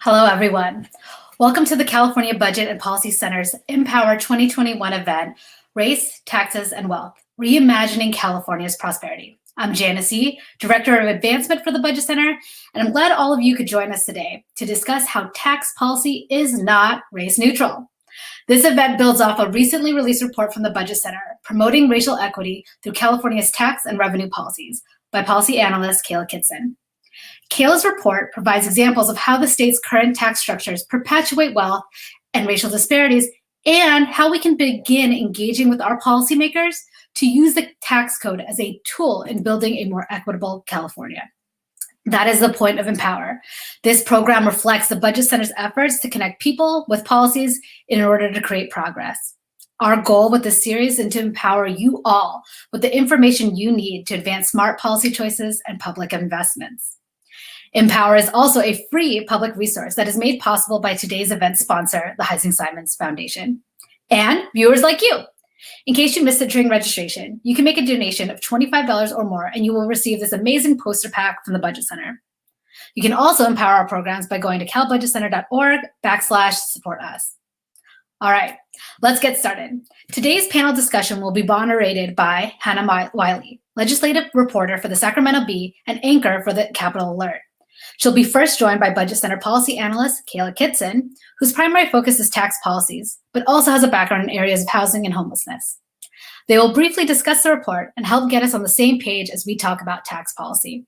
Hello, everyone. Welcome to the California Budget and Policy Center's Empower 2021 event, Race, Taxes, and Wealth, Reimagining California's Prosperity. I'm Janice E., Director of Advancement for the Budget Center, and I'm glad all of you could join us today to discuss how tax policy is not race neutral. This event builds off a recently released report from the Budget Center, Promoting Racial Equity Through California's Tax and Revenue Policies, by policy analyst Kayla Kitson. Kayla's report provides examples of how the state's current tax structures perpetuate wealth and racial disparities, and how we can begin engaging with our policymakers to use the tax code as a tool in building a more equitable California. That is the point of Empower. This program reflects the Budget Center's efforts to connect people with policies in order to create progress. Our goal with this series is to empower you all with the information you need to advance smart policy choices and public investments. Empower is also a free public resource that is made possible by today's event sponsor, the Heising Simons Foundation, and viewers like you. In case you missed it during registration, you can make a donation of $25 or more, and you will receive this amazing poster pack from the Budget Center. You can also empower our programs by going to calbudgetcenter.org/support us. All right, let's get started. Today's panel discussion will be moderated by Hannah Wiley, legislative reporter for the Sacramento Bee and anchor for the Capitol Alert. She'll be first joined by Budget Center policy analyst Kayla Kitson, whose primary focus is tax policies, but also has a background in areas of housing and homelessness. They will briefly discuss the report and help get us on the same page as we talk about tax policy.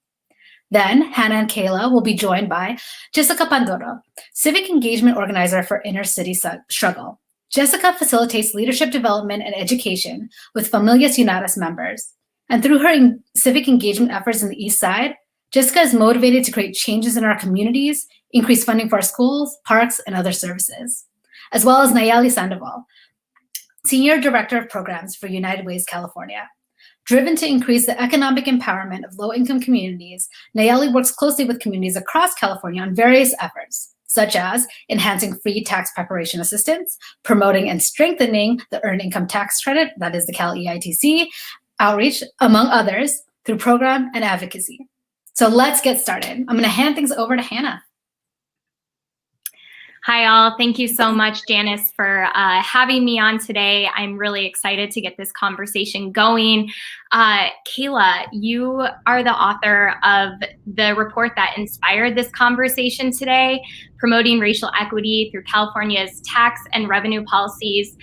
Then, Hannah and Kayla will be joined by Jessica Panduro, civic engagement organizer for InnerCity Struggle. Jessica facilitates leadership development and education with Familias Unidas members. And through her civic engagement efforts in the East Side, Jessica is motivated to create changes in our communities, increase funding for our schools, parks, and other services, as well as Nalleli Sandoval, Senior Director of Programs for United Ways California. Driven to increase the economic empowerment of low-income communities, Nalleli works closely with communities across California on various efforts, such as enhancing free tax preparation assistance, promoting and strengthening the Earned Income Tax Credit, that is the Cal EITC, outreach, among others, through program and advocacy. So let's get started. I'm going to hand things over to Hannah. Hi, all. Thank you so much, Janice, for having me on today. I'm really excited to get this conversation going. Kayla, you are the author of the report that inspired this conversation today, Promoting Racial Equity Through California's Tax and Revenue Policies.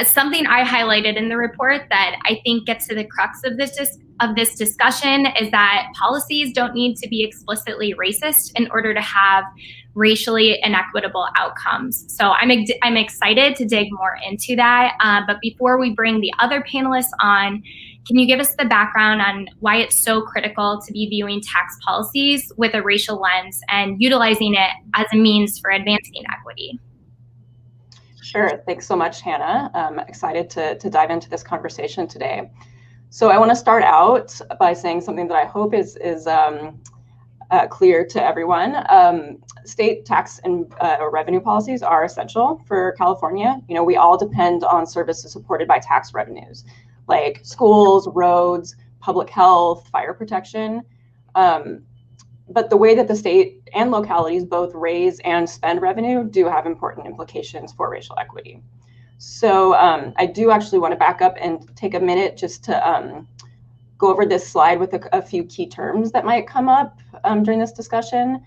Something I highlighted in the report that I think gets to the crux of this discussion is that policies don't need to be explicitly racist in order to have racially inequitable outcomes. So I'm excited to dig more into that. But before we bring the other panelists on, can you give us the background on why it's so critical to be viewing tax policies with a racial lens and utilizing it as a means for advancing equity? Sure. Thanks so much, Hannah. I'm excited to dive into this conversation today. So I want to start out by saying something that I hope is clear to everyone. State tax and revenue policies are essential for California. You know, we all depend on services supported by tax revenues, like schools, roads, public health, fire protection. But the way that the state and localities both raise and spend revenue do have important implications for racial equity. So I do actually want to back up and take a minute just to go over this slide with a few key terms that might come up during this discussion.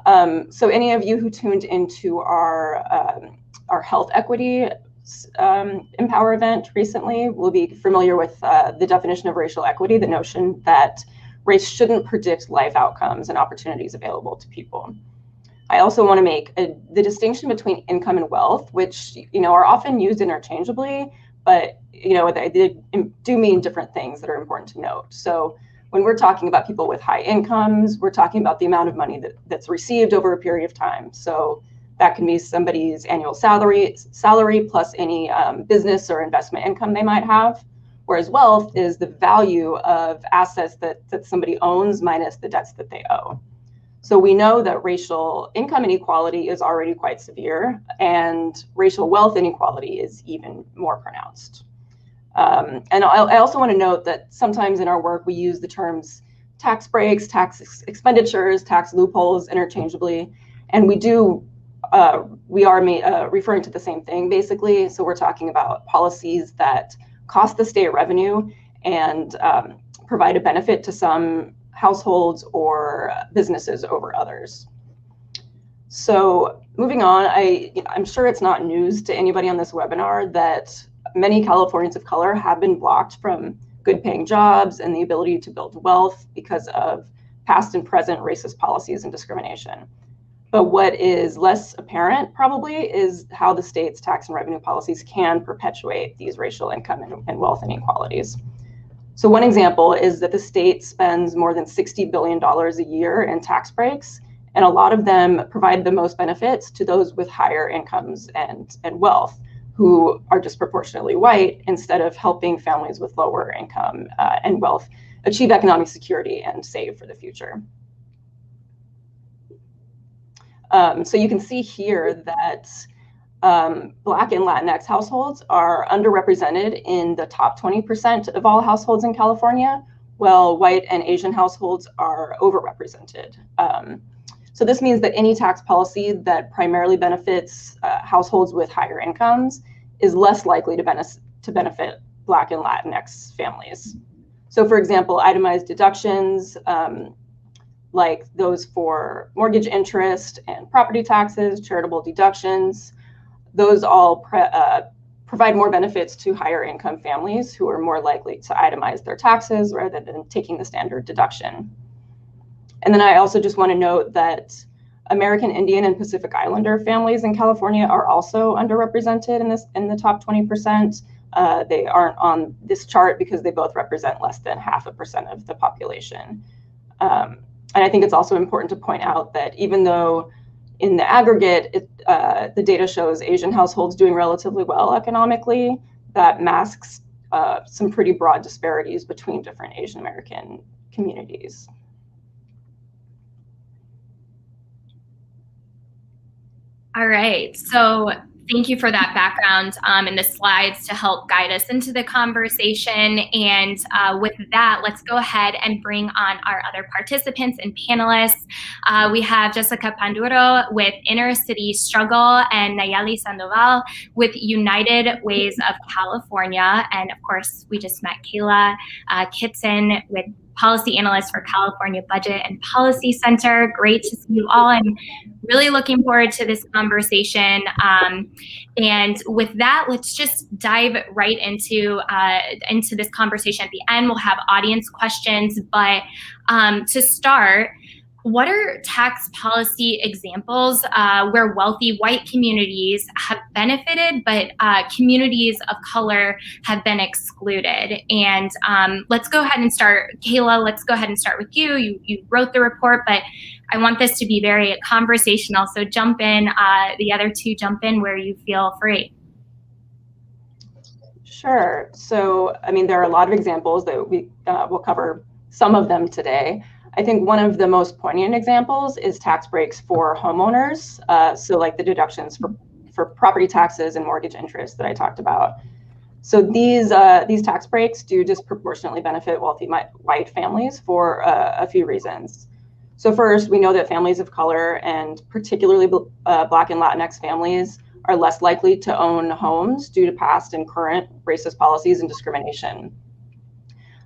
So any of you who tuned into our health equity Empower event recently will be familiar with the definition of racial equity, the notion that race shouldn't predict life outcomes and opportunities available to people. I also want to make the distinction between income and wealth, which are often used interchangeably, but they do mean different things that are important to note. So when we're talking about people with high incomes, we're talking about the amount of money that's received over a period of time. So that can be somebody's annual salary plus any business or investment income they might have. Whereas wealth is the value of assets that somebody owns minus the debts that they owe. So we know that racial income inequality is already quite severe, and racial wealth inequality is even more pronounced. And I also want to note that sometimes in our work, we use the terms tax breaks, tax expenditures, tax loopholes interchangeably. And we do we are referring to the same thing, basically. So we're talking about policies that cost the state revenue and provide a benefit to some households or businesses over others. So moving on, I'm sure it's not news to anybody on this webinar that many Californians of color have been blocked from good paying jobs and the ability to build wealth because of past and present racist policies and discrimination. But what is less apparent probably is how the state's tax and revenue policies can perpetuate these racial income and wealth inequalities. So one example is that the state spends more than $60 billion a year in tax breaks, and a lot of them provide the most benefits to those with higher incomes and wealth who are disproportionately white, instead of helping families with lower income and wealth achieve economic security and save for the future. So you can see here that Black and Latinx households are underrepresented in the top 20% of all households in California, while white and Asian households are overrepresented. So this means that any tax policy that primarily benefits households with higher incomes is less likely to benefit Black and Latinx families. So for example, itemized deductions, like those for mortgage interest and property taxes, charitable deductions, those all provide more benefits to higher income families who are more likely to itemize their taxes rather than taking the standard deduction. And then I also just want to note that American Indian and Pacific Islander families in California are also underrepresented in the top 20%. They aren't on this chart because they both represent less than 0.5% of the population. And I think it's also important to point out that even though in the aggregate, the data shows Asian households doing relatively well economically, that masks some pretty broad disparities between different Asian American communities. All right, so thank you for that background and the slides to help guide us into the conversation. And with that, let's go ahead and bring on our other participants and panelists. We have Jessica Panduro with InnerCity Struggle and Nalleli Sandoval with United Ways of California. And of course, we just met Kayla Kitson with Policy Analyst for California Budget and Policy Center. Great to see you all. I'm really looking forward to this conversation. And with that, let's just dive right into this conversation. At the end, we'll have audience questions. But to start, what are tax policy examples where wealthy white communities have benefited, but communities of color have been excluded? And let's go ahead and start. Kayla, let's go ahead and start with you. You wrote the report, but I want this to be very conversational. So jump in, the other two jump in where you feel free. Sure. So, I mean, there are a lot of examples that we will cover some of them today. I think one of the most poignant examples is tax breaks for homeowners. So like the deductions for property taxes and mortgage interest that I talked about. So these tax breaks do disproportionately benefit wealthy white families for a few reasons. So first, we know that families of color and particularly Black and Latinx families are less likely to own homes due to past and current racist policies and discrimination.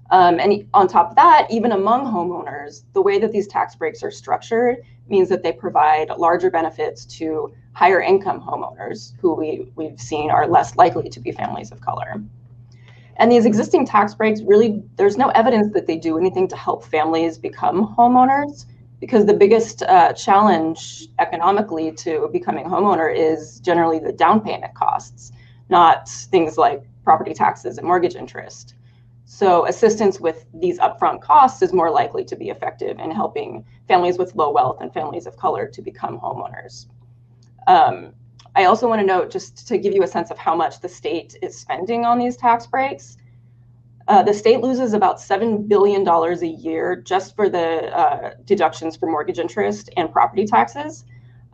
And on top of that, even among homeowners, the way that these tax breaks are structured means that they provide larger benefits to higher income homeowners who we've seen are less likely to be families of color. And these existing tax breaks, really, there's no evidence that they do anything to help families become homeowners, because the biggest challenge economically to becoming a homeowner is generally the down payment costs, not things like property taxes and mortgage interest. So assistance with these upfront costs is more likely to be effective in helping families with low wealth and families of color to become homeowners. I also want to note, just to give you a sense of how much the state is spending on these tax breaks, the state loses about $7 billion a year just for the deductions for mortgage interest and property taxes.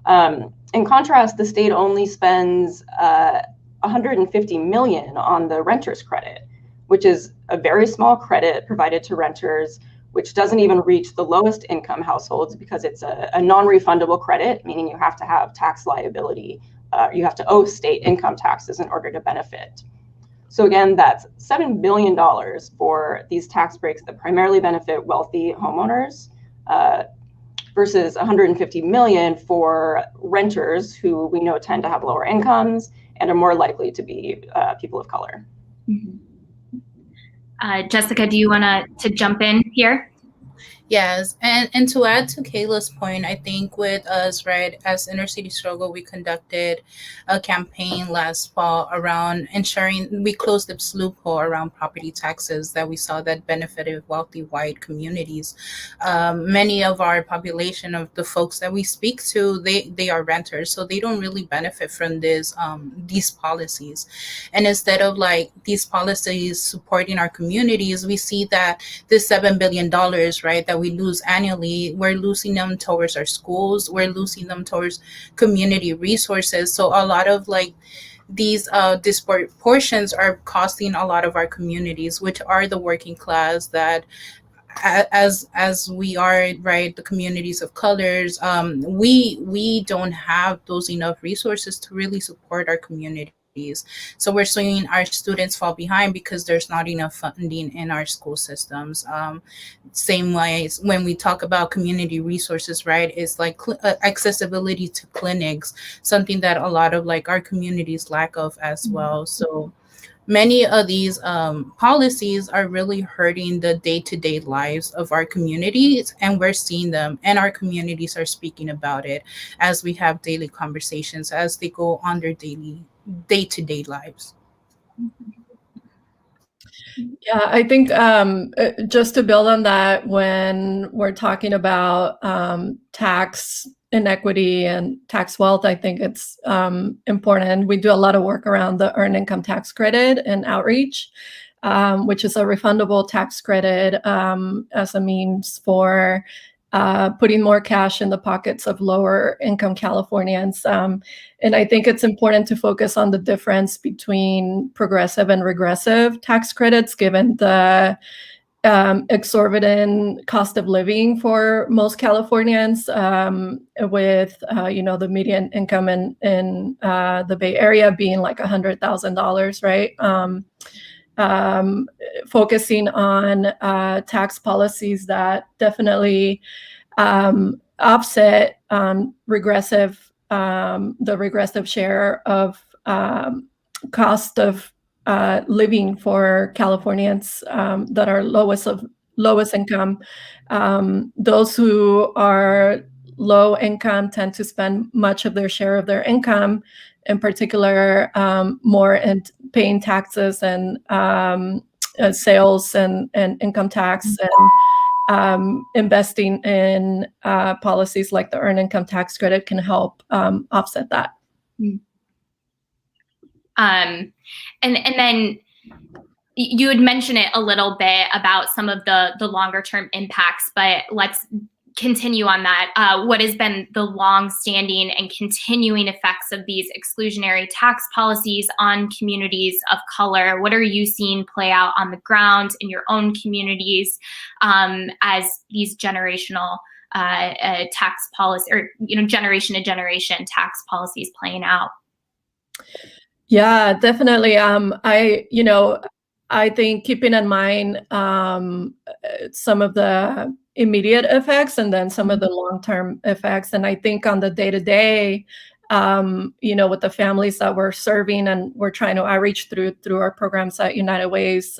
In contrast, the state only spends $150 million on the renter's credit, which is a very small credit provided to renters which doesn't even reach the lowest income households because it's a non-refundable credit, meaning you have to have tax liability. You have to owe state income taxes in order to benefit. So again, that's $7 billion for these tax breaks that primarily benefit wealthy homeowners versus $150 million for renters who we know tend to have lower incomes and are more likely to be people of color. Mm-hmm. Jessica, do you want to jump in here? Yes, and to add to Kayla's point, I think with us, right, as InnerCity Struggle, we conducted a campaign last fall around ensuring we closed this loophole around property taxes that we saw that benefited wealthy white communities. Many of our population of the folks that we speak to, they are renters, so they don't really benefit from these policies. And instead of like these policies supporting our communities, we see that this $7 billion, right, that we lose annually, we're losing them towards our schools, we're losing them towards community resources. So a lot of like these disproportions are costing a lot of our communities, which are the working class, that as we are, right, the communities of colors, we don't have those enough resources to really support our communities. So we're seeing our students fall behind because there's not enough funding in our school systems. Same way when we talk about community resources, right, it's like accessibility to clinics, something that a lot of like our communities lack of as well. So many of these policies are really hurting the day-to-day lives of our communities, and we're seeing them, and our communities are speaking about it as we have daily conversations, as they go on their day-to-day lives. Yeah, I think just to build on that, when we're talking about tax inequity and tax wealth, I think it's important. We do a lot of work around the earned income tax credit and outreach, which is a refundable tax credit as a means for putting more cash in the pockets of lower income Californians. And I think it's important to focus on the difference between progressive and regressive tax credits, given the exorbitant cost of living for most Californians, with the median income in the Bay Area being like $100,000, right? Focusing on tax policies that definitely offset the regressive share of cost of living for Californians that are lowest income. Those who are low income tend to spend much of their share of their income, in particular, more in paying taxes and sales and income tax, and investing in policies like the earned income tax credit can help offset that. And then you had mentioned it a little bit about some of the longer term impacts, but let's continue on that. What has been the long-standing and continuing effects of these exclusionary tax policies on communities of color? What are you seeing play out on the ground in your own communities as these generational tax policy, or generation to generation tax policies playing out? Yeah, definitely. I think keeping in mind some of the immediate effects and then some of the long-term effects. And I think on the day-to-day, with the families that we're serving and we're trying to outreach through our programs at United Ways,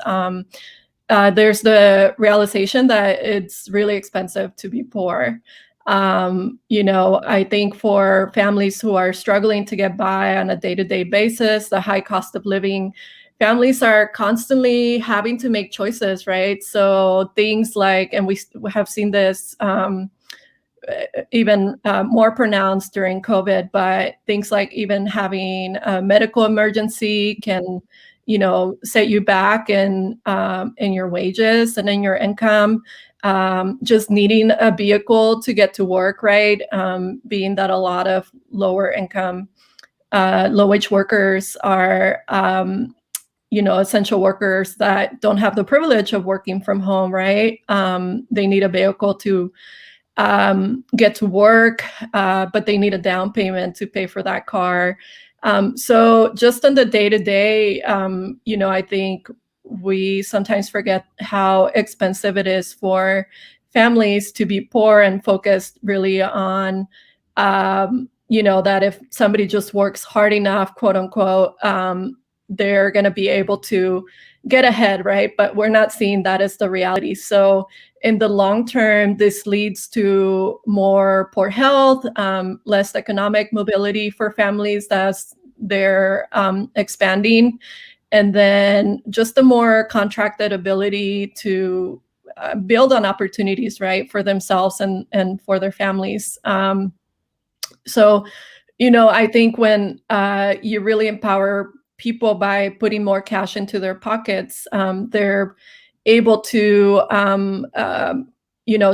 there's the realization that it's really expensive to be poor. I think for families who are struggling to get by on a day-to-day basis, the high cost of living, families are constantly having to make choices, right? So things like, and we have seen this even more pronounced during COVID, but things like even having a medical emergency can, set you back in your wages and in your income. Just needing a vehicle to get to work, right? Being that a lot of lower income, low wage workers are, essential workers that don't have the privilege of working from home, right? They need a vehicle to get to work, but they need a down payment to pay for that car. So just on the day-to-day, I think we sometimes forget how expensive it is for families to be poor and focused really on, that if somebody just works hard enough, quote unquote, they're going to be able to get ahead, right? But we're not seeing that as the reality. So in the long term, this leads to more poor health, less economic mobility for families as they're expanding, and then just a more contracted ability to build on opportunities, right, for themselves and for their families. So, I think when you really empower people by putting more cash into their pockets, they're able to,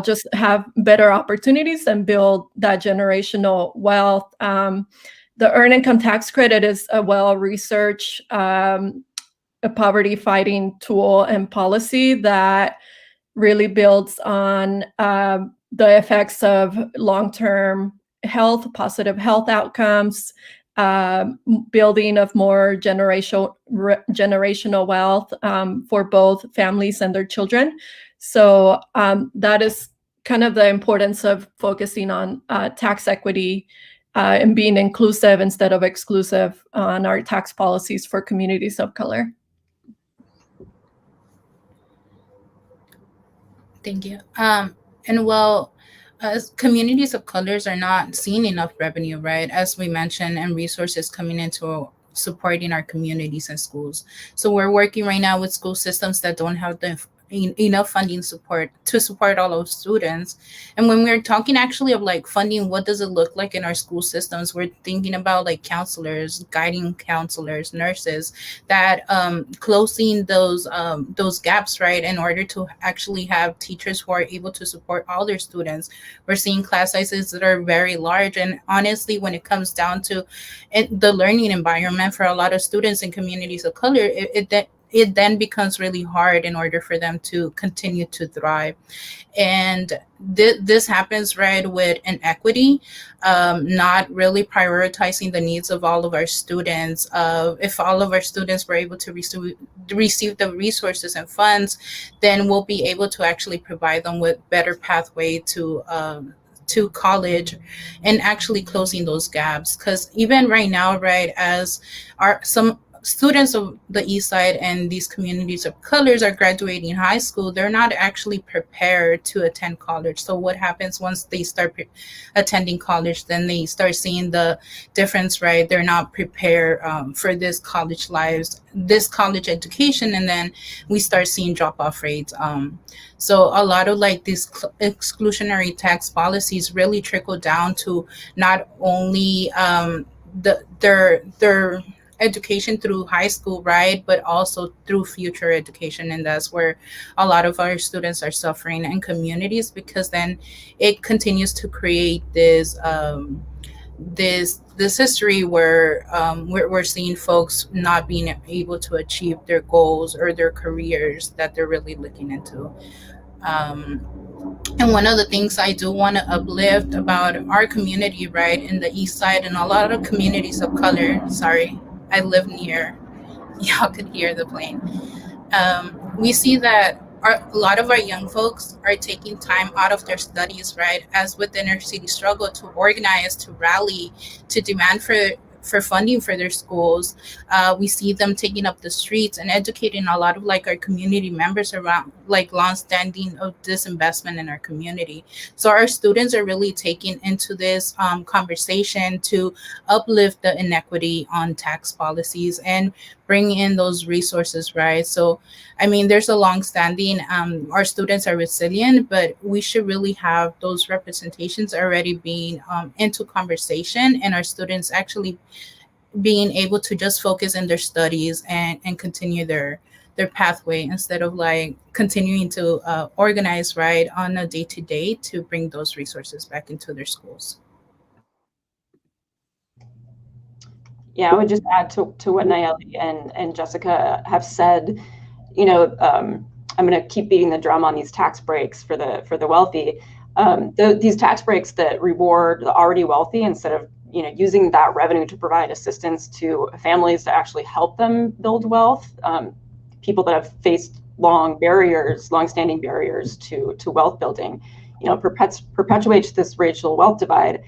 just have better opportunities and build that generational wealth. The earned income tax credit is a well-researched a poverty fighting tool and policy that really builds on the effects of long-term health, positive health outcomes, building of more generational wealth for both families and their children. So that is kind of the importance of focusing on tax equity and being inclusive instead of exclusive on our tax policies for communities of color. Thank you. And well, as communities of colors are not seeing enough revenue, right? As we mentioned, and resources coming into supporting our communities and schools. So we're working right now with school systems that don't have the enough funding support to support all those students. And when we're talking actually of like funding, what does it look like in our school systems? We're thinking about like counselors, guiding counselors, nurses, that closing those gaps, right, in order to actually have teachers who are able to support all their students. We're seeing class sizes that are very large, and honestly, when it comes down to the learning environment for a lot of students in communities of color, it then becomes really hard in order for them to continue to thrive. And this happens, right, with inequity, not really prioritizing the needs of all of our students. If all of our students were able to receive the resources and funds, then we'll be able to actually provide them with better pathway to college and actually closing those gaps. Because even right now, right, as some students of the East Side and these communities of colors are graduating high school, they're not actually prepared to attend college. So what happens once they start attending college, then they start seeing the difference, right? They're not prepared for this college lives, this college education, and then we start seeing drop-off rates. So a lot of like these exclusionary tax policies really trickle down to not only their education through high school, right, but also through future education. And that's where a lot of our students are suffering in communities, because then it continues to create this history where we're seeing folks not being able to achieve their goals or their careers that they're really looking into. And one of the things I do want to uplift about our community, right, in the East Side and a lot of communities of color, sorry, I live near, y'all could hear the plane. We see that a lot of our young folks are taking time out of their studies, right, as with the InnerCity struggle, to organize, to rally, to demand for funding for their schools. We see them taking up the streets and educating a lot of like our community members around like long-standing of disinvestment in our community. So our students are really taking into this conversation to uplift the inequity on tax policies and bring in those resources, right? So, I mean, there's a long-standing, our students are resilient, but we should really have those representations already being into conversation, and our students actually being able to just focus in their studies and continue their pathway instead of like continuing to organize, right, on a day-to-day to bring those resources back into their schools. Yeah, I would just add to what Nalleli and Jessica have said. You know, I'm going to keep beating the drum on these tax breaks for the wealthy. These tax breaks that reward the already wealthy instead of using that revenue to provide assistance to families to actually help them build wealth. People that have faced long-standing barriers to wealth building, perpetuates this racial wealth divide.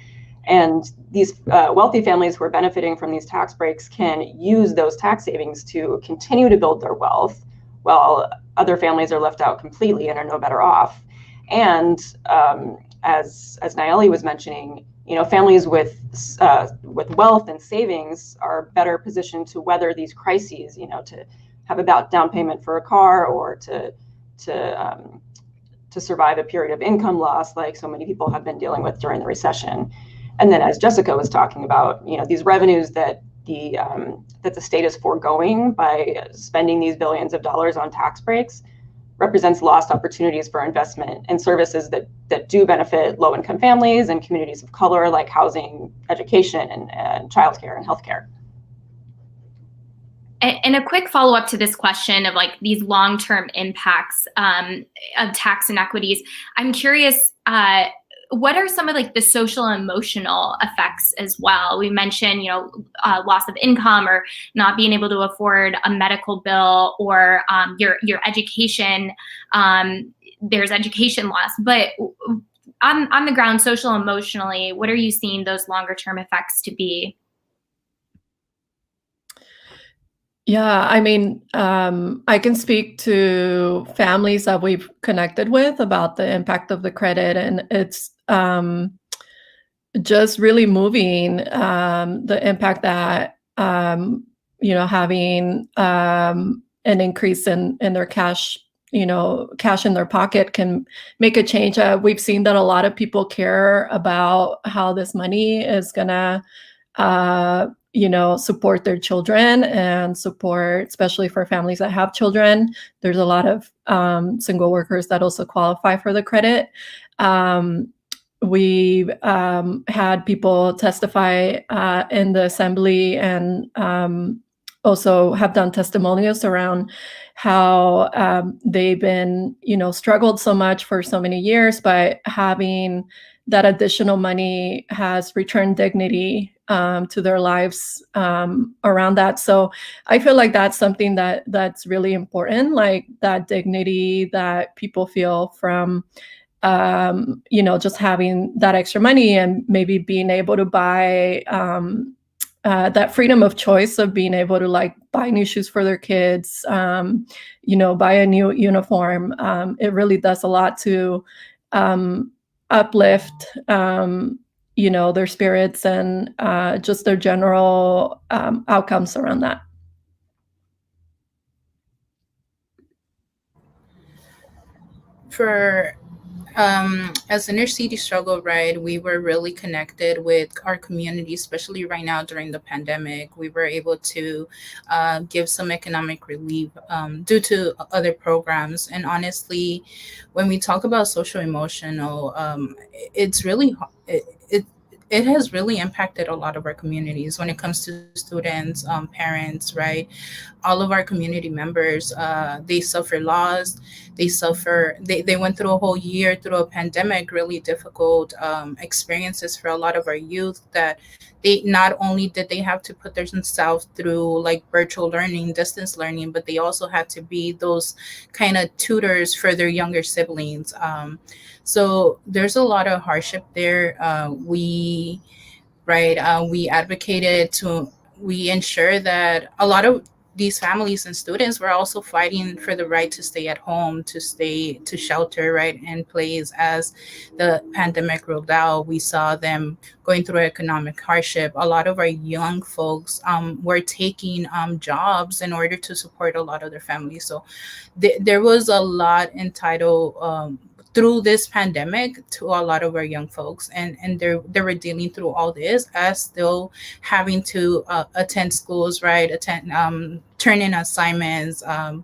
And these wealthy families who are benefiting from these tax breaks can use those tax savings to continue to build their wealth, while other families are left out completely and are no better off. And as Nalleli was mentioning, families with wealth and savings are better positioned to weather these crises. To have a down payment for a car, or to survive a period of income loss, like so many people have been dealing with during the recession. And then, as Jessica was talking about, these revenues that the state is foregoing by spending these billions of dollars on tax breaks represents lost opportunities for investment in services that do benefit low-income families and communities of color, like housing, education, and childcare and healthcare. And a quick follow-up to this question of like these long-term impacts of tax inequities. I'm curious, what are some of like the social and emotional effects as well? We mentioned, loss of income, or not being able to afford a medical bill, or your education. There's education loss, but on the ground, social and emotionally, what are you seeing those longer term effects to be? Yeah, I mean, I can speak to families that we've connected with about the impact of the credit, and it's just really moving, the impact that having an increase in their cash, cash in their pocket can make a change. We've seen that a lot of people care about how this money is gonna support their children and support, especially for families that have children. There's a lot of single workers that also qualify for the credit. We've had people testify in the assembly, and also have done testimonials around how they've been, struggled so much for so many years, but having that additional money has returned dignity to their lives around that. So I feel like that's something that's really important, like that dignity that people feel from just having that extra money, and maybe being able to buy that freedom of choice of being able to like buy new shoes for their kids, buy a new uniform. It really does a lot to uplift their spirits and just their general outcomes around that. For as InnerCity struggled, right, we were really connected with our community, especially right now during the pandemic. We were able to give some economic relief due to other programs. And honestly, when we talk about social emotional, it's really it has really impacted a lot of our communities when it comes to students, parents, right? All of our community members, they suffer loss. They went through a whole year through a pandemic, really difficult experiences for a lot of our youth, that they not only did they have to put themselves through like virtual learning, distance learning, but they also had to be those kind of tutors for their younger siblings. So there's a lot of hardship there. We advocated we ensure that a lot of these families and students were also fighting for the right to stay at home, to shelter, right, in place. As the pandemic rolled out, we saw them going through economic hardship. A lot of our young folks were taking jobs in order to support a lot of their families. So there was a lot entitled through this pandemic to a lot of our young folks, and they were dealing through all this as still having to attend schools, right, turn in assignments,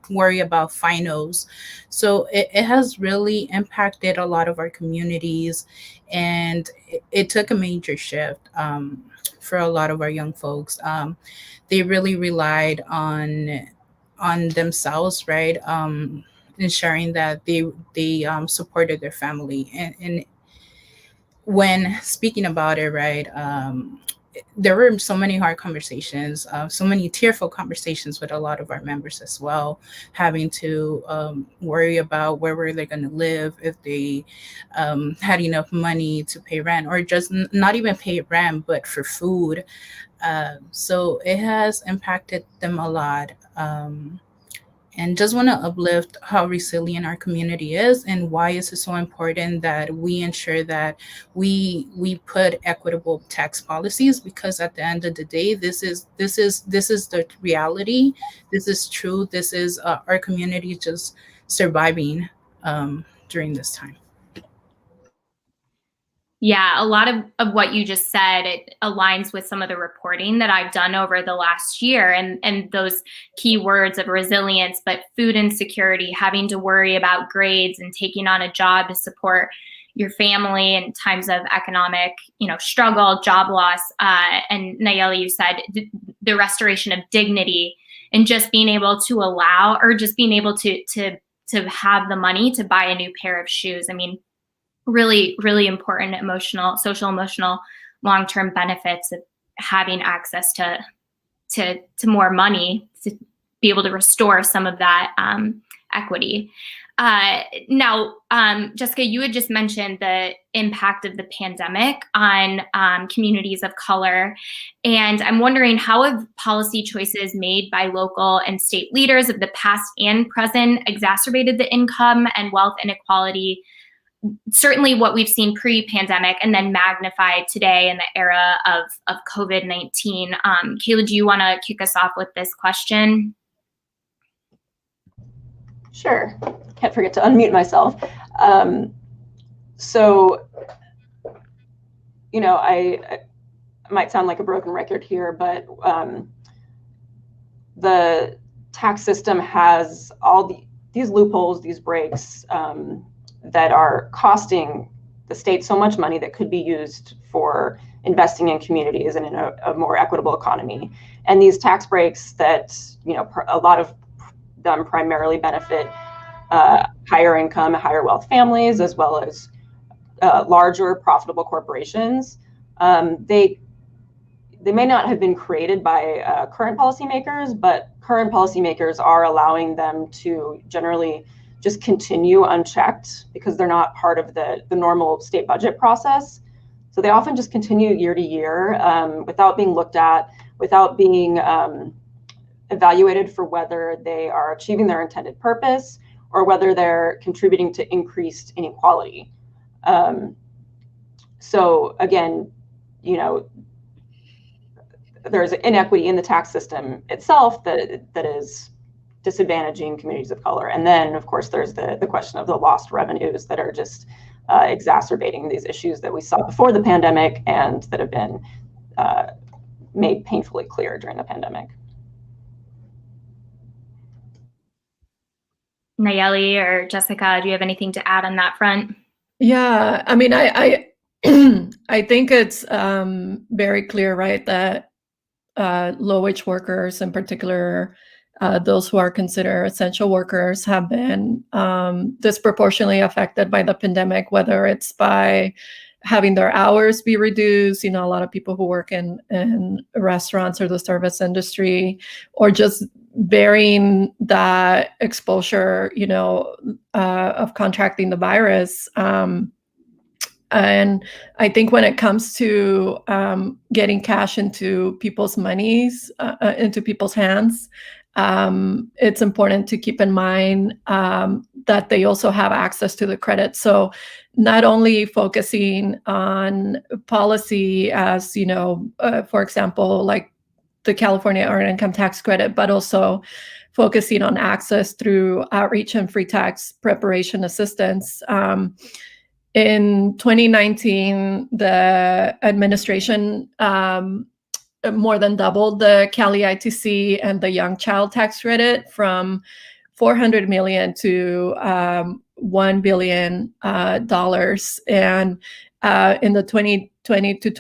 worry about finals. So it has really impacted a lot of our communities, and it took a major shift for a lot of our young folks. They really relied on themselves, right? Ensuring that they supported their family. And when speaking about it, right, there were so many hard conversations, so many tearful conversations with a lot of our members as well, having to worry about where were they going to live, if they had enough money to pay rent, or just not even pay rent, but for food. So it has impacted them a lot. And just want to uplift how resilient our community is, and why is it so important that we ensure that we put equitable tax policies, because at the end of the day, this is the reality. This is true. This is our community just surviving during this time. Yeah, a lot of what you just said, it aligns with some of the reporting that I've done over the last year, and those key words of resilience, but food insecurity, having to worry about grades and taking on a job to support your family in times of economic, struggle, job loss. And Nalleli, you said the restoration of dignity, and just being able to allow, or just being able to have the money to buy a new pair of shoes. I mean, really, really important social emotional, long-term benefits of having access to more money to be able to restore some of that equity. Now, Jessica, you had just mentioned the impact of the pandemic on communities of color. And I'm wondering, how have policy choices made by local and state leaders of the past and present exacerbated the income and wealth inequality? Certainly what we've seen pre-pandemic, and then magnified today in the era of COVID-19. Kayla, do you want to kick us off with this question? Sure. Can't forget to unmute myself. So, I might sound like a broken record here, but the tax system has all these loopholes, these breaks, that are costing the state so much money that could be used for investing in communities and in a more equitable economy. And these tax breaks that, a lot of them primarily benefit higher income, higher wealth families, as well as larger profitable corporations. They may not have been created by current policymakers, but current policymakers are allowing them to generally just continue unchecked, because they're not part of the normal state budget process. So they often just continue year to year without being looked at, without being evaluated for whether they are achieving their intended purpose, or whether they're contributing to increased inequality. So again, there's inequity in the tax system itself that is disadvantaging communities of color. And then, of course, there's the question of the lost revenues that are just exacerbating these issues that we saw before the pandemic, and that have been made painfully clear during the pandemic. Nalleli or Jessica, do you have anything to add on that front? Yeah, I mean, I I think it's very clear, right, that low-wage workers, in particular, those who are considered essential workers, have been disproportionately affected by the pandemic, whether it's by having their hours be reduced, a lot of people who work in restaurants or the service industry, or just bearing that exposure, of contracting the virus. And I think when it comes to getting cash into people's monies, into people's hands, it's important to keep in mind that they also have access to the credit. So not only focusing on policy as, for example, like the California Earned Income Tax Credit, but also focusing on access through outreach and free tax preparation assistance. In 2019, the administration more than doubled the Cali ITC and the Young Child Tax Credit from $400 million to $1 billion. And in the 2020 to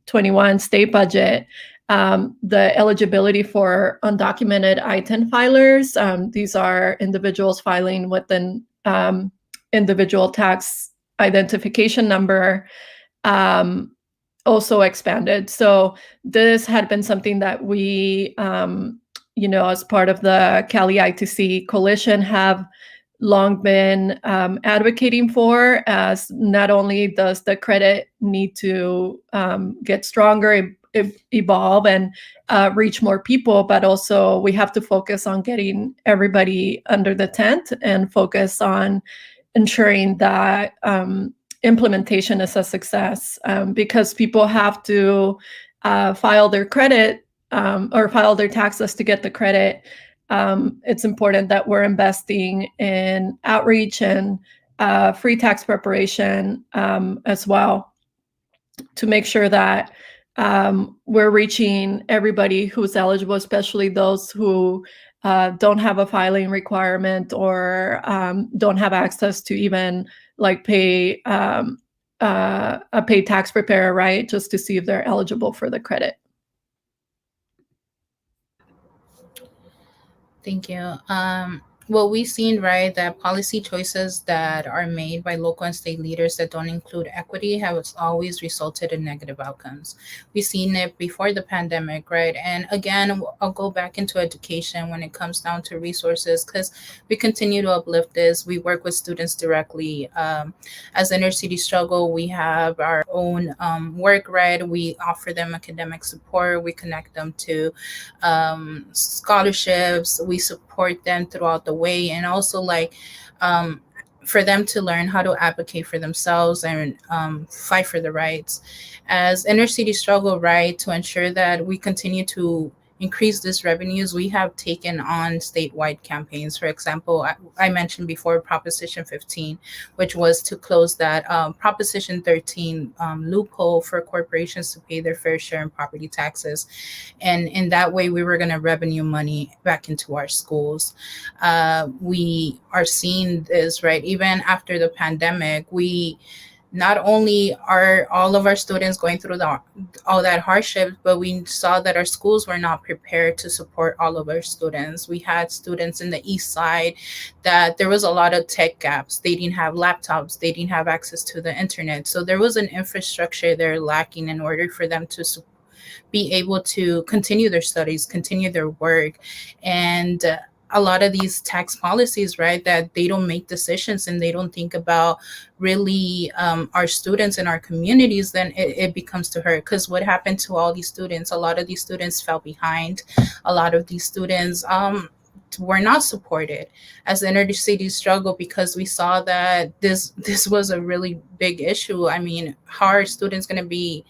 2021 state budget, the eligibility for undocumented I-10 filers. These are individuals filing with an individual tax identification number, also expanded. So this had been something that we, as part of the Cali I2C coalition, have long been advocating for, as not only does the credit need to get stronger, evolve, and reach more people, but also we have to focus on getting everybody under the tent and focus on ensuring that implementation is a success, because people have to file their credit or file their taxes to get the credit. It's important that we're investing in outreach and free tax preparation as well, to make sure that we're reaching everybody who's eligible, especially those who don't have a filing requirement or don't have access to even pay a paid tax preparer, right? Just to see if they're eligible for the credit. Thank you. Well, we've seen, right, that policy choices that are made by local and state leaders that don't include equity have always resulted in negative outcomes. We've seen it before the pandemic, right? And again, I'll go back into education when it comes down to resources, because we continue to uplift this. We work with students directly. As InnerCity Struggle, we have our own work, right? We offer them academic support. We connect them to scholarships. We support them throughout the way, and also for them to learn how to advocate for themselves and fight for the rights. As InnerCity Struggle, right, to ensure that we continue to increase these revenues, we have taken on statewide campaigns. For example, I mentioned before Proposition 15, which was to close that Proposition 13 loophole for corporations to pay their fair share in property taxes. And in that way, we were going to revenue money back into our schools. We are seeing this, right, even after the pandemic. We not only are all of our students going through all that hardship, but we saw that our schools were not prepared to support all of our students. We had students in the East Side that there was a lot of tech gaps. They didn't have laptops. They didn't have access to the internet. So there was an infrastructure there lacking in order for them to be able to continue their studies, continue their work. And a lot of these tax policies, right, that they don't make decisions and they don't think about really our students in our communities, then it becomes to hurt. Because what happened to all these students? A lot of these students fell behind. A lot of these students were not supported as the InnerCity Struggle, because we saw that this was a really big issue. I mean, how are students going to be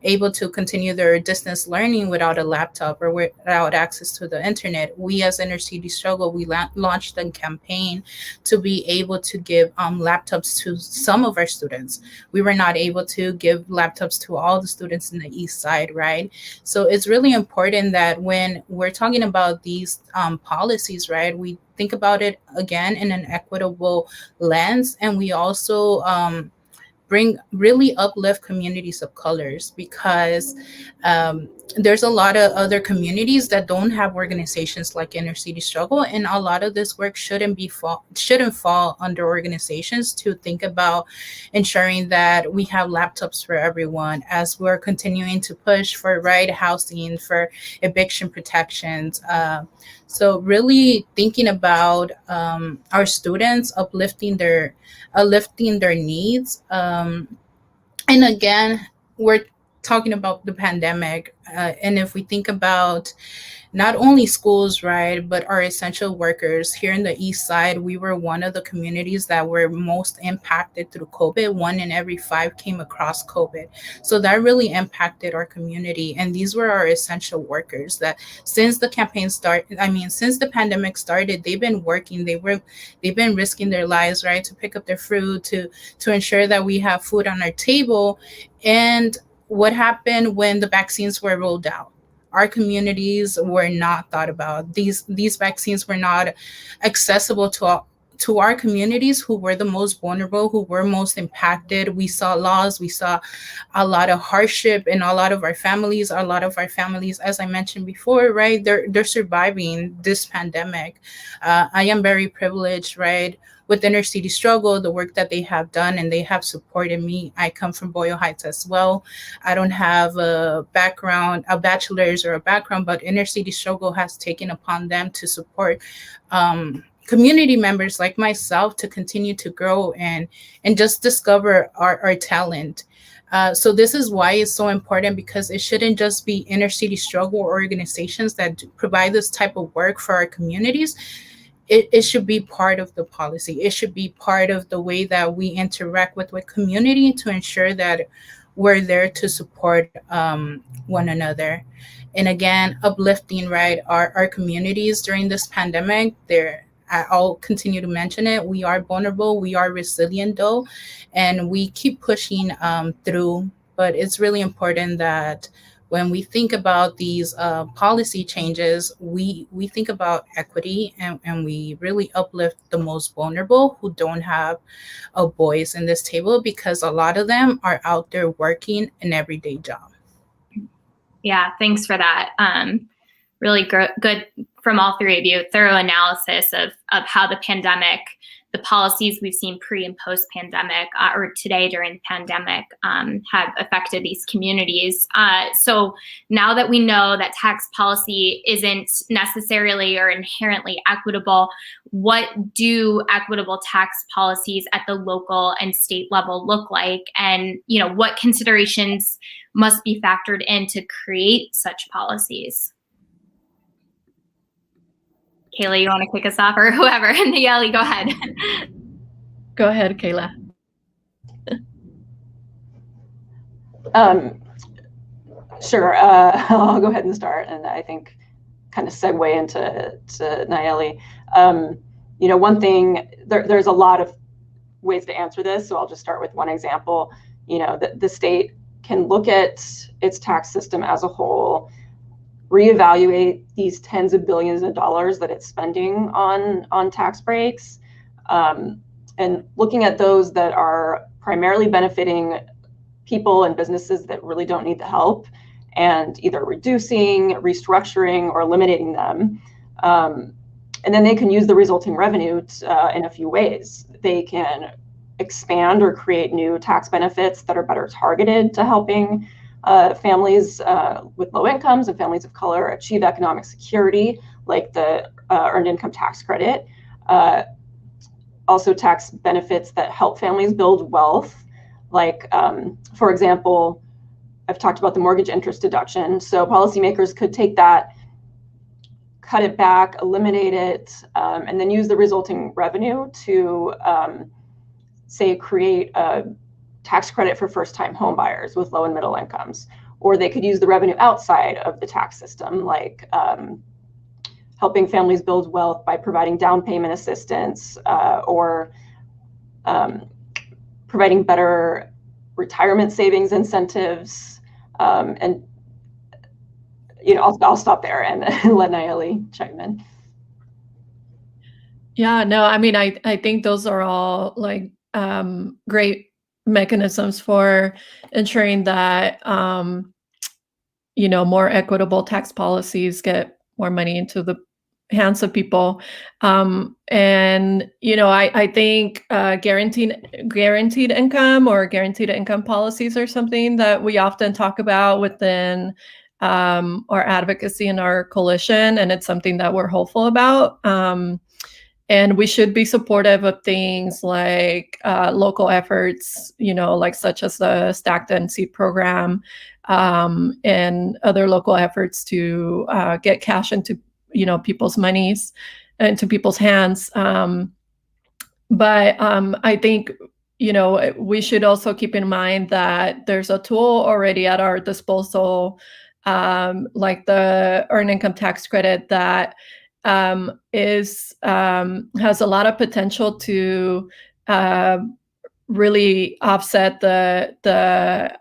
able to continue their distance learning without a laptop or without access to the internet? We as InnerCity Struggle, we launched a campaign to be able to give laptops to some of our students. We were not able to give laptops to all the students in the East Side, right? So it's really important that when we're talking about these policies, right, we think about it again in an equitable lens, and we also really uplift communities of colors, because there's a lot of other communities that don't have organizations like InnerCity Struggle, and a lot of this work shouldn't fall under organizations to think about ensuring that we have laptops for everyone, as we're continuing to push for right housing, for eviction protections. So really thinking about our students, uplifting their needs. And again, we're talking about the pandemic. And if we think about not only schools, right, but our essential workers here in the East Side, we were one of the communities that were most impacted through COVID. 1 in every 5 came across COVID. So that really impacted our community. And these were our essential workers that since the pandemic started, they've been working. They've been risking their lives, right, to pick up their food, to ensure that we have food on our table. And what happened when the vaccines were rolled out? Our communities were not thought about. These vaccines were not accessible to to our communities who were the most vulnerable, who were most impacted. We saw loss, we saw a lot of hardship in a lot of our families. A lot of our families, as I mentioned before, right, they're surviving this pandemic. I am very privileged, right, with InnerCity Struggle, the work that they have done, and they have supported me. I come from Boyle Heights as well. I don't have a background, a bachelor's or a background, but InnerCity Struggle has taken upon them to support community members like myself to continue to grow and just discover our talent. So this is why it's so important, because it shouldn't just be InnerCity Struggle organizations that provide this type of work for our communities. It should be part of the policy. It should be part of the way that we interact with community to ensure that we're there to support one another. And again, uplifting, right, our communities during this pandemic. I'll continue to mention it. We are vulnerable. We are resilient, though, and we keep pushing through. But it's really important that when we think about these policy changes, we think about equity and we really uplift the most vulnerable who don't have a voice in this table, because a lot of them are out there working an everyday job. Yeah, thanks for that. Really good from all three of you, thorough analysis of how the pandemic, the policies we've seen pre and post pandemic, or today during the pandemic, have affected these communities. So now that we know that tax policy isn't necessarily or inherently equitable, what do equitable tax policies at the local and state level look like? And, you know, what considerations must be factored in to create such policies? Kayla, you want to kick us off, or whoever? Nalleli, go ahead. Go ahead, Kayla. Sure. I'll go ahead and start, and I think kind of segue into Nalleli. You know, one thing, there's a lot of ways to answer this, so I'll just start with one example. You know, the state can look at its tax system as a whole, reevaluate these tens of billions of dollars that it's spending on tax breaks, and looking at those that are primarily benefiting people and businesses that really don't need the help, and either reducing, restructuring, or eliminating them. And then they can use the resulting revenue in a few ways. They can expand or create new tax benefits that are better targeted to helping families with low incomes and families of color achieve economic security, like the earned income tax credit. Also tax benefits that help families build wealth, like, for example, I've talked about the mortgage interest deduction. So policymakers could take that, cut it back, eliminate it, and then use the resulting revenue to, say, create a tax credit for first-time home buyers with low and middle incomes. Or they could use the revenue outside of the tax system, like helping families build wealth by providing down payment assistance, or providing better retirement savings incentives. And you know, I'll stop there and let Nalleli chime in. Yeah, no, I mean, I think those are all like great mechanisms for ensuring that you know, more equitable tax policies get more money into the hands of people. And you know, I think guaranteed income or guaranteed income policies are something that we often talk about within our advocacy and our coalition, and it's something that we're hopeful about. And we should be supportive of things like local efforts, you know, like such as the Stacked and Seed program, and other local efforts to get cash into, you know, people's monies, into people's hands. But I think, you know, we should also keep in mind that there's a tool already at our disposal, like the earned income tax credit, that has a lot of potential to really offset the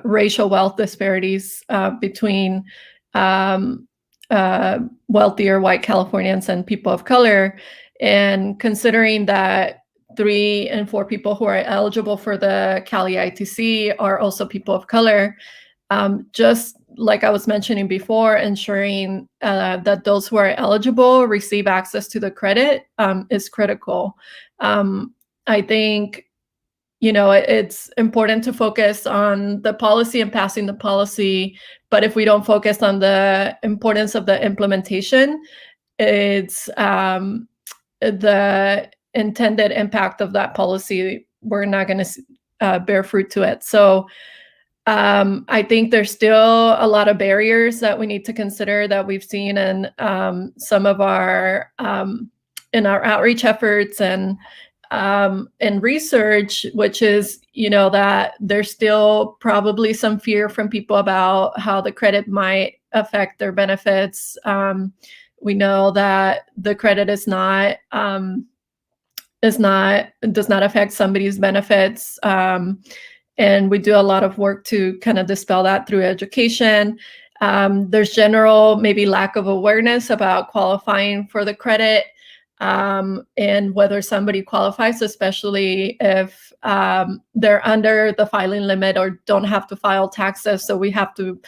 racial wealth disparities between wealthier white Californians and people of color. And considering that 3 in 4 people who are eligible for the Cali ITC are also people of color, just like I was mentioning before, ensuring that those who are eligible receive access to the credit is critical. I think, it's important to focus on the policy and passing the policy, but if we don't focus on the importance of the implementation, it's the intended impact of that policy, we're not going to bear fruit to it. So I think there's still a lot of barriers that we need to consider that we've seen in some of our in our outreach efforts and in research, which is, that there's still probably some fear from people about how the credit might affect their benefits. We know that the credit does not affect somebody's benefits. And we do a lot of work to kind of dispel that through education. There's general maybe lack of awareness about qualifying for the credit and whether somebody qualifies, especially if they're under the filing limit or don't have to file taxes. So we have to,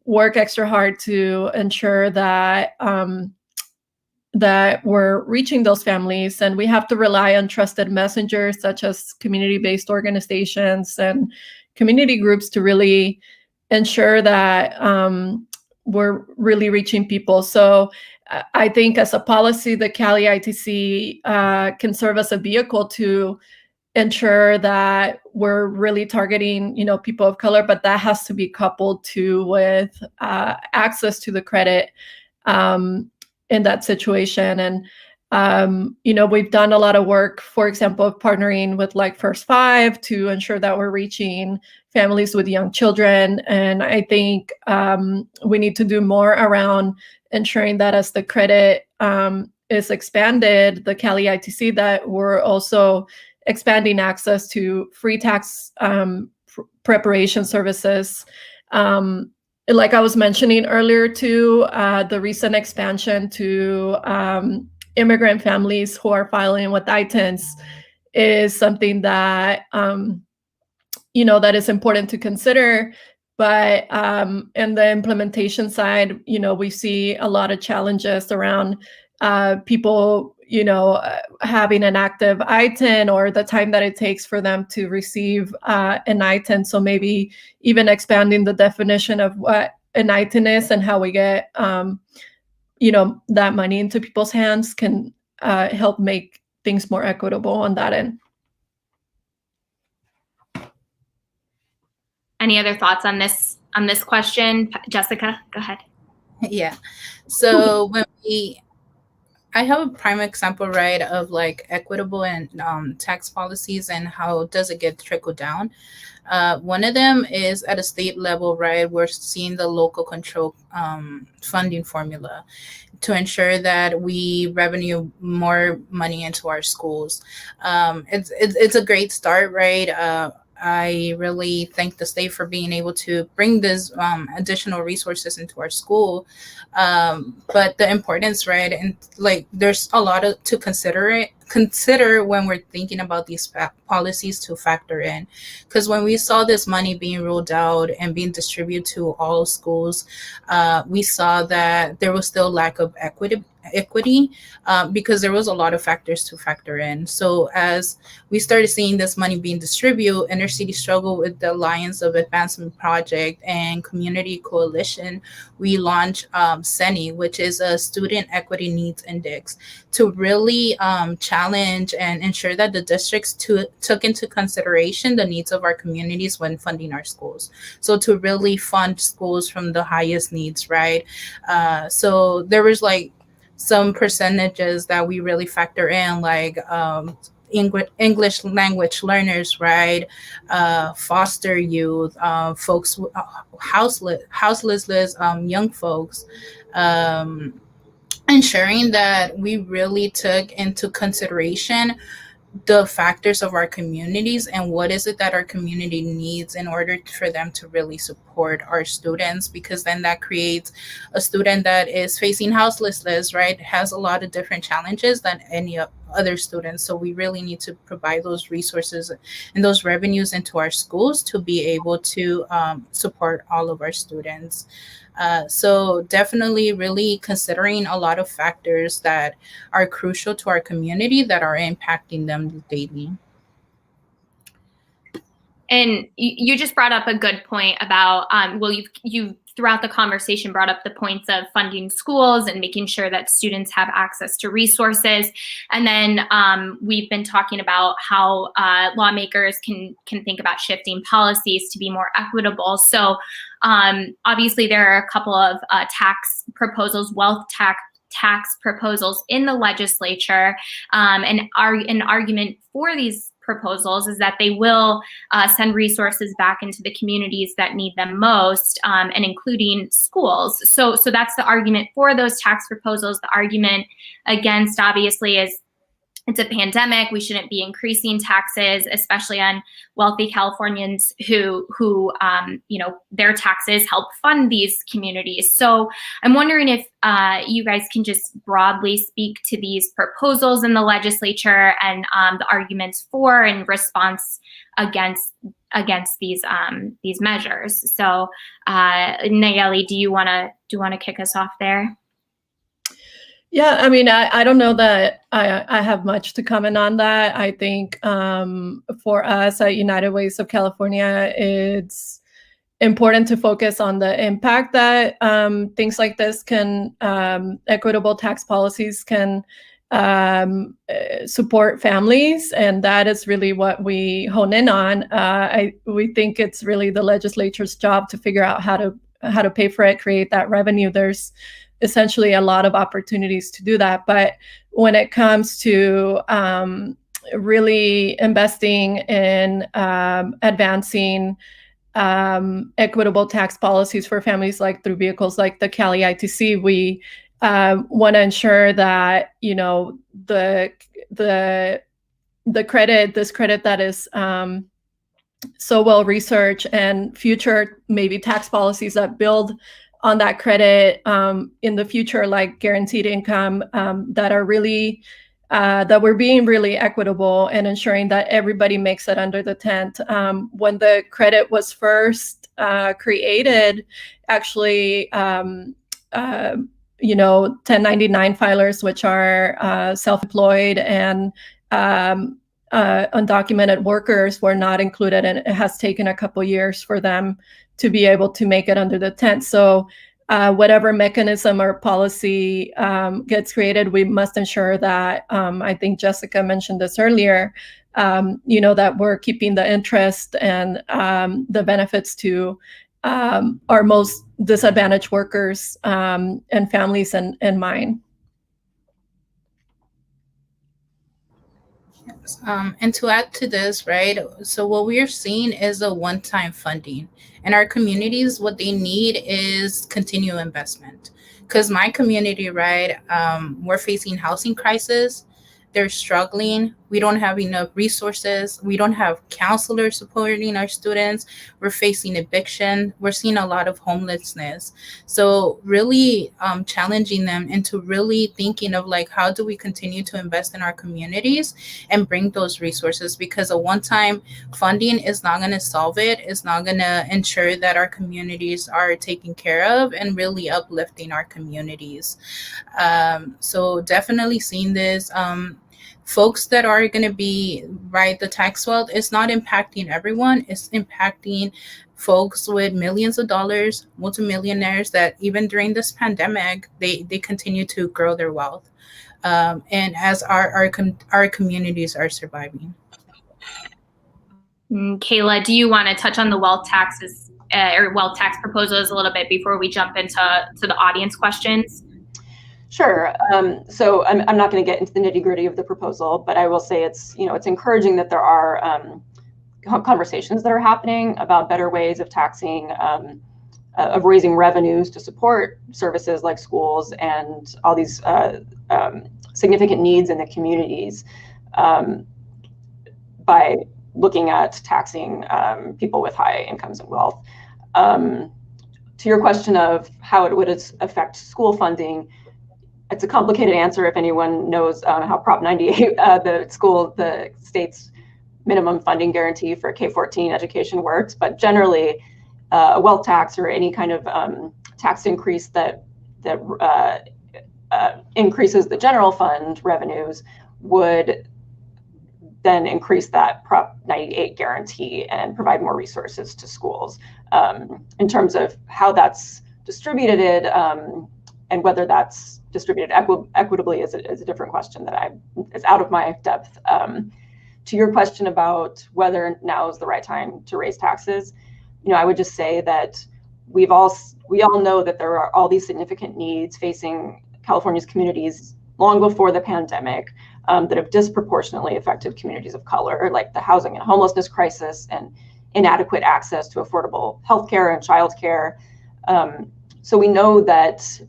work extra hard to ensure that that we're reaching those families, and we have to rely on trusted messengers such as community-based organizations and community groups to really ensure that we're really reaching people. So I think as a policy, the Cali ITC can serve as a vehicle to ensure that we're really targeting, people of color, but that has to be coupled to with access to the credit in that situation. And, we've done a lot of work, for example, partnering with like First Five to ensure that we're reaching families with young children. And I think we need to do more around ensuring that as the credit is expanded, the Cali ITC, that we're also expanding access to free tax preparation services. Like I was mentioning earlier too, the recent expansion to immigrant families who are filing with ITINs is something that, that is important to consider. But in the implementation side, we see a lot of challenges around people, having an active ITIN or the time that it takes for them to receive an ITIN. So maybe even expanding the definition of what an ITIN is and how we get, that money into people's hands can help make things more equitable on that end. Any other thoughts on this question? Jessica, go ahead. Yeah. So I have a prime example, right, of like equitable and tax policies and how does it get trickled down. One of them is at a state level, right? We're seeing the local control funding formula to ensure that we revenue more money into our schools. It's a great start, right? I really thank the state for being able to bring this additional resources into our school. But the importance, right, and like there's a lot to consider when we're thinking about these policies to factor in, because when we saw this money being rolled out and being distributed to all schools, we saw that there was still lack of equity because there was a lot of factors to factor in. So as we started seeing this money being distributed, InnerCity struggled with the Alliance of Advancement Project and Community Coalition. We launched SENI, which is a Student Equity Needs Index, to really challenge and ensure that the districts took into consideration the needs of our communities when funding our schools. So to really fund schools from the highest needs, right? So there was like some percentages that we really factor in, like English language learners, right? Foster youth, folks, houseless young folks, ensuring that we really took into consideration the factors of our communities and what is it that our community needs in order for them to really support our students, because then that creates a student that is facing houselessness, right, has a lot of different challenges than any other students. So we really need to provide those resources and those revenues into our schools to be able to support all of our students. So definitely really considering a lot of factors that are crucial to our community that are impacting them daily. And you just brought up a good point about, well, you've throughout the conversation brought up the points of funding schools and making sure that students have access to resources. And then we've been talking about how lawmakers can think about shifting policies to be more equitable. So obviously there are a couple of tax proposals, wealth tax proposals in the legislature. And an argument for these proposals is that they will send resources back into the communities that need them most, and including schools. So that's the argument for those tax proposals. The argument against, obviously, is it's a pandemic. We shouldn't be increasing taxes, especially on wealthy Californians who their taxes help fund these communities. So I'm wondering if you guys can just broadly speak to these proposals in the legislature and the arguments for and response against these measures. So Nalleli, do you want to kick us off there? Yeah, I mean, I don't know that I have much to comment on that. I think for us at United Ways of California, it's important to focus on the impact that things like this can, equitable tax policies can support families. And that is really what we hone in on. We think it's really the legislature's job to figure out how to pay for it, create that revenue. There's essentially a lot of opportunities to do that. But when it comes to really investing in advancing equitable tax policies for families, like through vehicles like the Cali ITC, we want to ensure that, the credit that is so well researched and future maybe tax policies that build on that credit in the future, like guaranteed income, that are really that we're being really equitable and ensuring that everybody makes it under the tent. When the credit was first created, actually, 1099 filers, which are self-employed and undocumented workers, were not included, and it has taken a couple years for them to be able to make it under the tent. So whatever mechanism or policy gets created, we must ensure that, I think Jessica mentioned this earlier, that we're keeping the interest and the benefits to our most disadvantaged workers and families in mind. And to add to this, right, so what we're seeing is a one-time funding. And our communities, what they need is continued investment. Because my community, right, we're facing housing crisis. They're struggling. We don't have enough resources. We don't have counselors supporting our students. We're facing eviction. We're seeing a lot of homelessness. So really challenging them into really thinking of like, how do we continue to invest in our communities and bring those resources? Because a one-time funding is not going to solve it. It's not going to ensure that our communities are taken care of and really uplifting our communities. So definitely seeing this. Folks that are going to be, right, the tax wealth is not impacting everyone. It's impacting folks with millions of dollars, multimillionaires that even during this pandemic, they continue to grow their wealth. And as our communities are surviving. Kayla, do you want to touch on the wealth taxes or wealth tax proposals a little bit before we jump into the audience questions? Sure. So I'm not going to get into the nitty-gritty of the proposal, but I will say it's encouraging that there are conversations that are happening about better ways of taxing, of raising revenues to support services like schools and all these significant needs in the communities. by looking at taxing people with high incomes and wealth. To your question of how it would affect school funding, it's a complicated answer. If anyone knows how Prop 98, the state's minimum funding guarantee for K-14 education works, but generally a wealth tax or any kind of tax increase that increases the general fund revenues would then increase that Prop 98 guarantee and provide more resources to schools. In terms of how that's distributed and whether that's distributed equitably is a different question that is out of my depth. To your question about whether now is the right time to raise taxes, I would just say that we all know that there are all these significant needs facing California's communities long before the pandemic that have disproportionately affected communities of color, like the housing and homelessness crisis and inadequate access to affordable healthcare and childcare. So we know that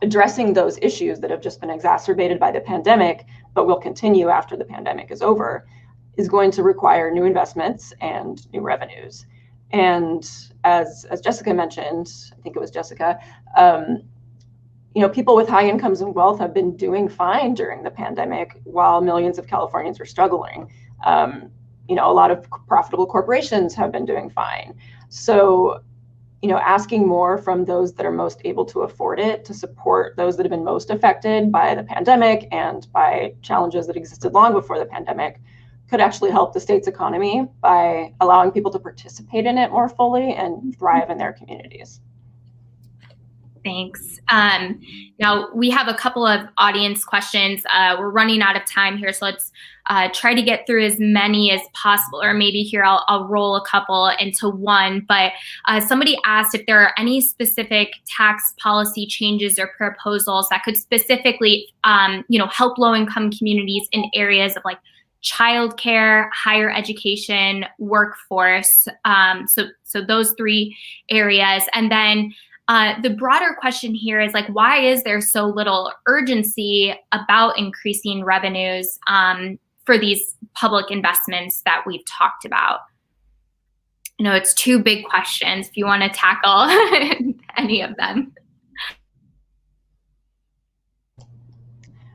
addressing those issues that have just been exacerbated by the pandemic, but will continue after the pandemic is over, is going to require new investments and new revenues. And as Jessica mentioned, I think it was Jessica, people with high incomes and wealth have been doing fine during the pandemic while millions of Californians are struggling. A lot of profitable corporations have been doing fine. So, asking more from those that are most able to afford it to support those that have been most affected by the pandemic and by challenges that existed long before the pandemic could actually help the state's economy by allowing people to participate in it more fully and thrive in their communities. Thanks. Now we have a couple of audience questions. We're running out of time here, so let's try to get through as many as possible, or maybe here I'll roll a couple into one. But somebody asked if there are any specific tax policy changes or proposals that could specifically, help low-income communities in areas of like childcare, higher education, workforce. So those three areas, and then. The broader question here is like, why is there so little urgency about increasing revenues for these public investments that we've talked about? It's two big questions if you want to tackle any of them.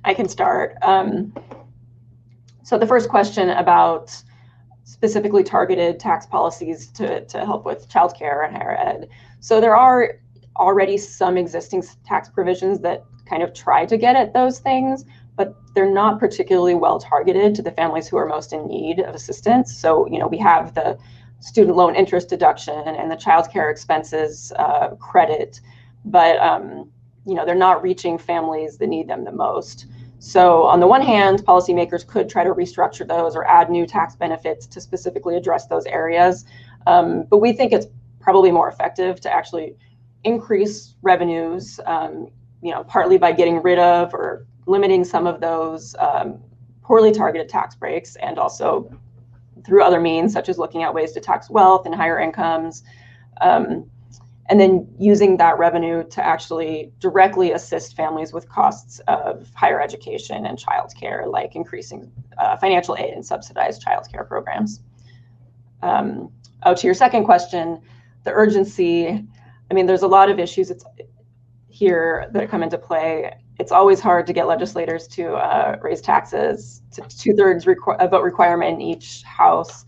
I can start. So the first question about specifically targeted tax policies to help with childcare and higher ed. So there are already some existing tax provisions that kind of try to get at those things, but they're not particularly well targeted to the families who are most in need of assistance. So, we have the student loan interest deduction and the childcare expenses credit, but, they're not reaching families that need them the most. So on the one hand, policymakers could try to restructure those or add new tax benefits to specifically address those areas. But we think it's probably more effective to actually increase revenues, partly by getting rid of or limiting some of those poorly targeted tax breaks, and also through other means, such as looking at ways to tax wealth and higher incomes, and then using that revenue to actually directly assist families with costs of higher education and childcare, like increasing financial aid and subsidized childcare programs. To your second question, the urgency. There's a lot of issues here that come into play. It's always hard to get legislators to raise taxes to 2/3 vote requirement in each house.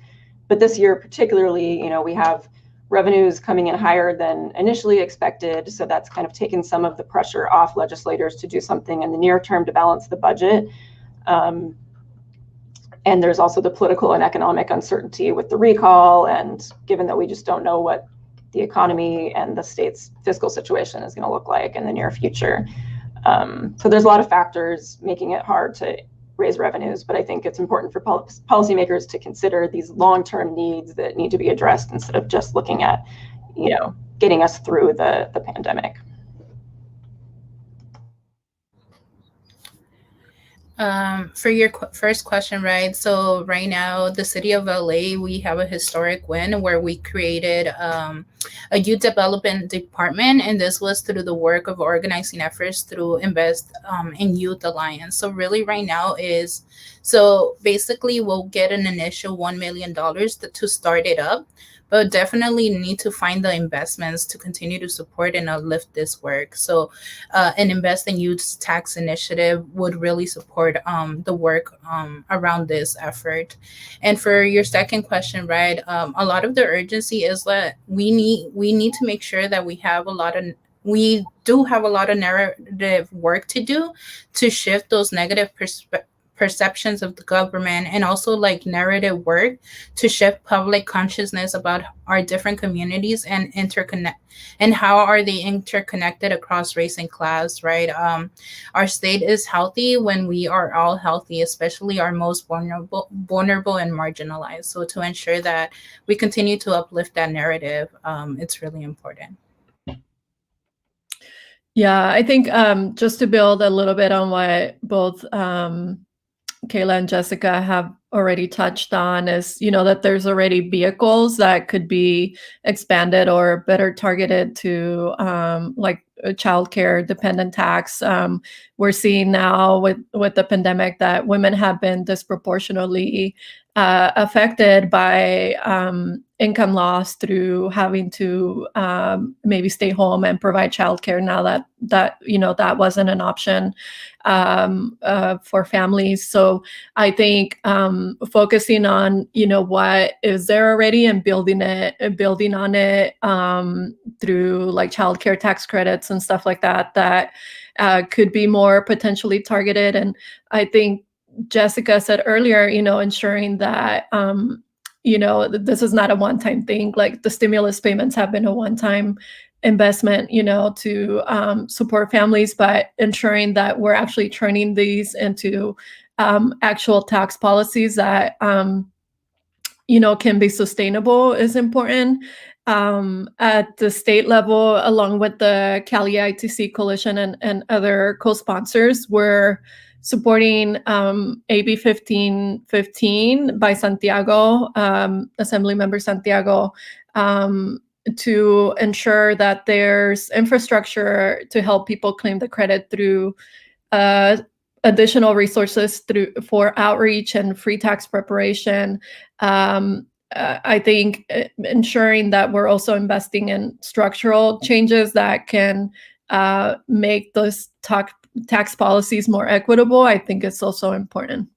But this year particularly, we have revenues coming in higher than initially expected. So that's kind of taken some of the pressure off legislators to do something in the near term to balance the budget. And there's also the political and economic uncertainty with the recall. And given that we just don't know what the economy and the state's fiscal situation is going to look like in the near future. So there's a lot of factors making it hard to raise revenues, but I think it's important for policymakers to consider these long-term needs that need to be addressed instead of just looking at, getting us through the pandemic. For your first question, right? So right now, the city of LA, we have a historic win where we created a youth development department, and this was through the work of organizing efforts through Invest in Youth Alliance. So really, right now basically we'll get an initial $1 million to start it up, but definitely need to find the investments to continue to support and uplift this work. So an Invest in Youth tax initiative would really support the work around this effort. And for your second question, right, a lot of the urgency is that we need to make sure that we do have a lot of narrative work to do to shift those negative perceptions of the government, and also like narrative work to shift public consciousness about our different communities and how are they interconnected across race and class, right? Our state is healthy when we are all healthy, especially our most vulnerable and marginalized. So to ensure that we continue to uplift that narrative, it's really important. Yeah, I think just to build a little bit on what both Kayla and Jessica have already touched on is, that there's already vehicles that could be expanded or better targeted to like a childcare dependent tax. We're seeing now with the pandemic that women have been disproportionately affected by income loss through having to maybe stay home and provide childcare now that that wasn't an option for families. So I think focusing on what is there already and building on it through like childcare tax credits and stuff like that could be more potentially targeted. And I think Jessica said earlier, ensuring that this is not a one-time thing. Like the stimulus payments have been a one-time investment, to support families, but ensuring that we're actually turning these into actual tax policies that can be sustainable is important. At the state level, along with the Cali ITC Coalition and other co-sponsors, we're supporting AB 1515 by Santiago, Assemblymember Santiago, to ensure that there's infrastructure to help people claim the credit through additional resources for outreach and free tax preparation. I think ensuring that we're also investing in structural changes that can make those tax policies more equitable, I think it's also important.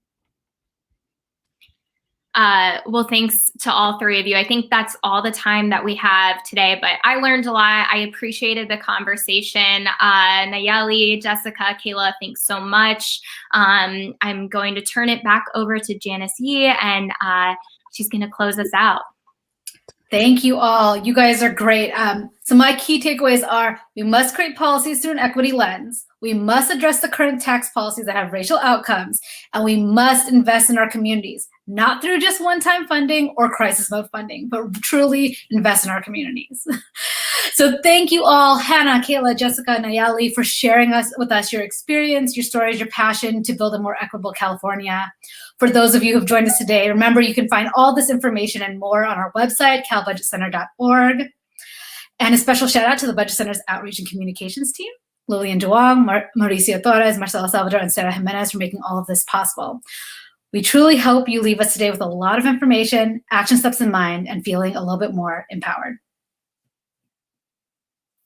Well, thanks to all three of you. I think that's all the time that we have today, but I learned a lot. I appreciated the conversation. Nalleli, Jessica, Kayla, thanks so much. I'm going to turn it back over to Janice Yee, and she's going to close us out. Thank you all. You guys are great. So my key takeaways are: we must create policies through an equity lens. We must address the current tax policies that have racial outcomes, and we must invest in our communities, not through just one-time funding or crisis mode funding, but truly invest in our communities. So thank you all, Hannah, Kayla, Jessica, Nalleli, for sharing with us your experience, your stories, your passion to build a more equitable California. For those of you who've joined us today, remember you can find all this information and more on our website, calbudgetcenter.org. And a special shout out to the Budget Center's Outreach and Communications team, Lillian Duong, Mauricio Torres, Marcela Salvador, and Sarah Jimenez for making all of this possible. We truly hope you leave us today with a lot of information, action steps in mind, and feeling a little bit more empowered.